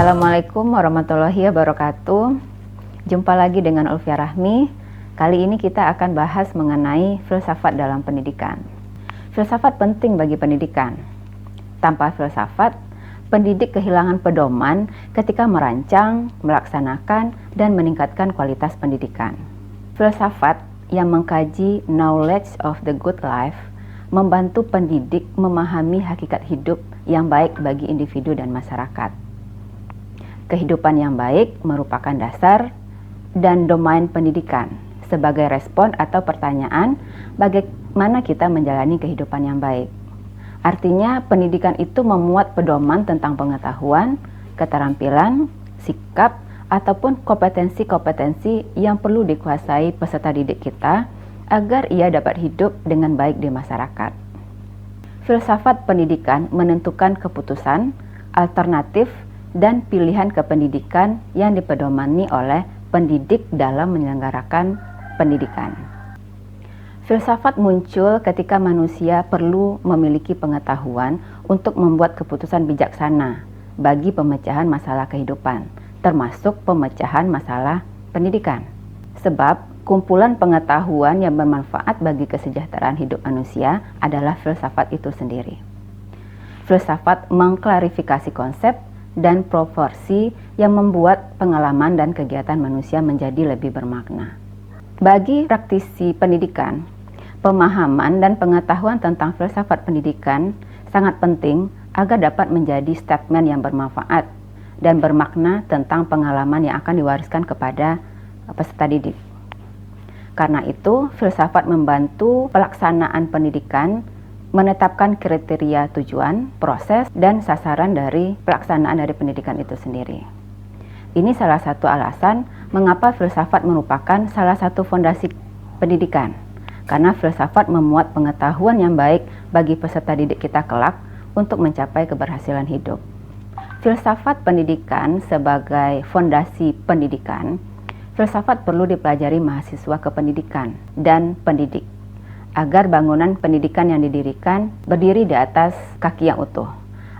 Assalamualaikum warahmatullahi wabarakatuh. Jumpa lagi dengan Ulfia Rahmi. Kali ini kita akan bahas mengenai filsafat dalam pendidikan. Filsafat penting bagi pendidikan. Tanpa filsafat, pendidik kehilangan pedoman ketika merancang, melaksanakan, dan meningkatkan kualitas pendidikan. Filsafat yang mengkaji knowledge of the good life membantu pendidik memahami hakikat hidup yang baik bagi individu dan masyarakat. Kehidupan yang baik merupakan dasar dan domain pendidikan sebagai respon atau pertanyaan bagaimana kita menjalani kehidupan yang baik. Artinya, pendidikan itu memuat pedoman tentang pengetahuan, keterampilan, sikap, ataupun kompetensi-kompetensi yang perlu dikuasai peserta didik kita agar ia dapat hidup dengan baik di masyarakat. Filsafat pendidikan menentukan keputusan, alternatif, dan pilihan kependidikan yang dipedomani oleh pendidik dalam menyelenggarakan pendidikan. Filsafat muncul ketika manusia perlu memiliki pengetahuan untuk membuat keputusan bijaksana bagi pemecahan masalah kehidupan, termasuk pemecahan masalah pendidikan. Sebab kumpulan pengetahuan yang bermanfaat bagi kesejahteraan hidup manusia adalah filsafat itu sendiri. Filsafat mengklarifikasi konsep dan proporsi yang membuat pengalaman dan kegiatan manusia menjadi lebih bermakna. Bagi praktisi pendidikan, pemahaman dan pengetahuan tentang filsafat pendidikan sangat penting agar dapat menjadi statement yang bermanfaat dan bermakna tentang pengalaman yang akan diwariskan kepada peserta didik. Karena itu, filsafat membantu pelaksanaan pendidikan menetapkan kriteria tujuan, proses, dan sasaran dari pelaksanaan dari pendidikan itu sendiri. Ini salah satu alasan mengapa filsafat merupakan salah satu fondasi pendidikan, karena filsafat memuat pengetahuan yang baik bagi peserta didik kita kelak untuk mencapai keberhasilan hidup. Filsafat pendidikan sebagai fondasi pendidikan, filsafat perlu dipelajari mahasiswa kependidikan dan pendidik, agar bangunan pendidikan yang didirikan berdiri di atas kaki yang utuh.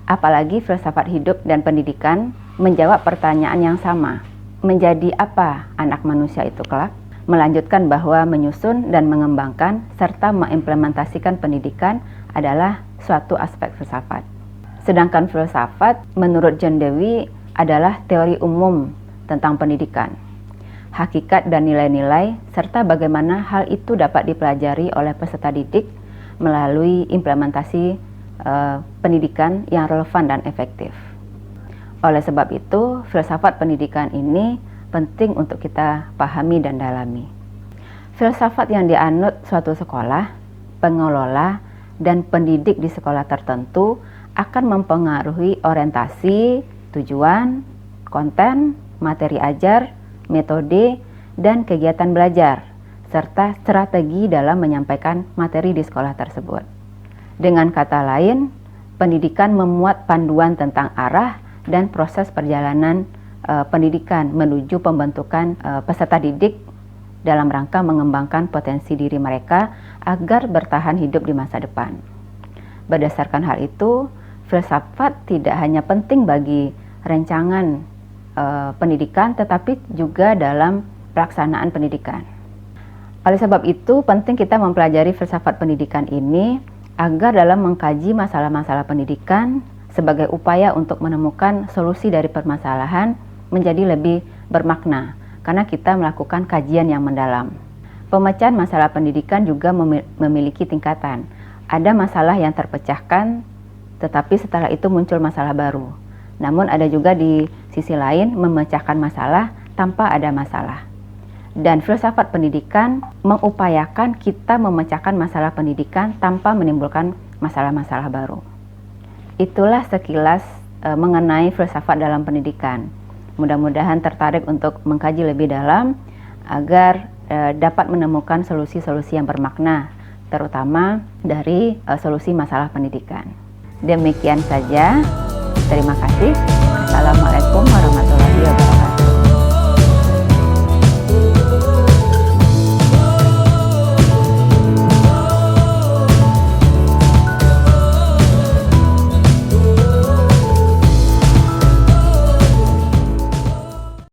Apalagi filsafat hidup dan pendidikan menjawab pertanyaan yang sama. Menjadi apa anak manusia itu kelak? Melanjutkan bahwa menyusun dan mengembangkan serta mengimplementasikan pendidikan adalah suatu aspek filsafat. Sedangkan filsafat menurut John Dewey adalah teori umum tentang pendidikan, hakikat dan nilai-nilai, serta bagaimana hal itu dapat dipelajari oleh peserta didik melalui implementasi pendidikan yang relevan dan efektif. Oleh sebab itu, filsafat pendidikan ini penting untuk kita pahami dan dalami. Filsafat yang dianut suatu sekolah, pengelola, dan pendidik di sekolah tertentu akan mempengaruhi orientasi, tujuan, konten, materi ajar, metode, dan kegiatan belajar, serta strategi dalam menyampaikan materi di sekolah tersebut. Dengan kata lain, pendidikan memuat panduan tentang arah dan proses perjalanan pendidikan menuju pembentukan peserta didik dalam rangka mengembangkan potensi diri mereka agar bertahan hidup di masa depan. Berdasarkan hal itu, filsafat tidak hanya penting bagi rancangan pendidikan, tetapi juga dalam pelaksanaan pendidikan. Oleh sebab itu, penting kita mempelajari filsafat pendidikan ini agar dalam mengkaji masalah-masalah pendidikan sebagai upaya untuk menemukan solusi dari permasalahan menjadi lebih bermakna, karena kita melakukan kajian yang mendalam. Pemecahan masalah pendidikan juga memiliki tingkatan. Ada masalah yang terpecahkan, tetapi setelah itu muncul masalah baru. Namun ada juga di sisi lain memecahkan masalah tanpa ada masalah. Dan filsafat pendidikan mengupayakan kita memecahkan masalah pendidikan tanpa menimbulkan masalah-masalah baru. Itulah sekilas mengenai filsafat dalam pendidikan. Mudah-mudahan tertarik untuk mengkaji lebih dalam agar dapat menemukan solusi-solusi yang bermakna, terutama dari solusi masalah pendidikan. Demikian saja. Terima kasih. Assalamualaikum warahmatullahi wabarakatuh.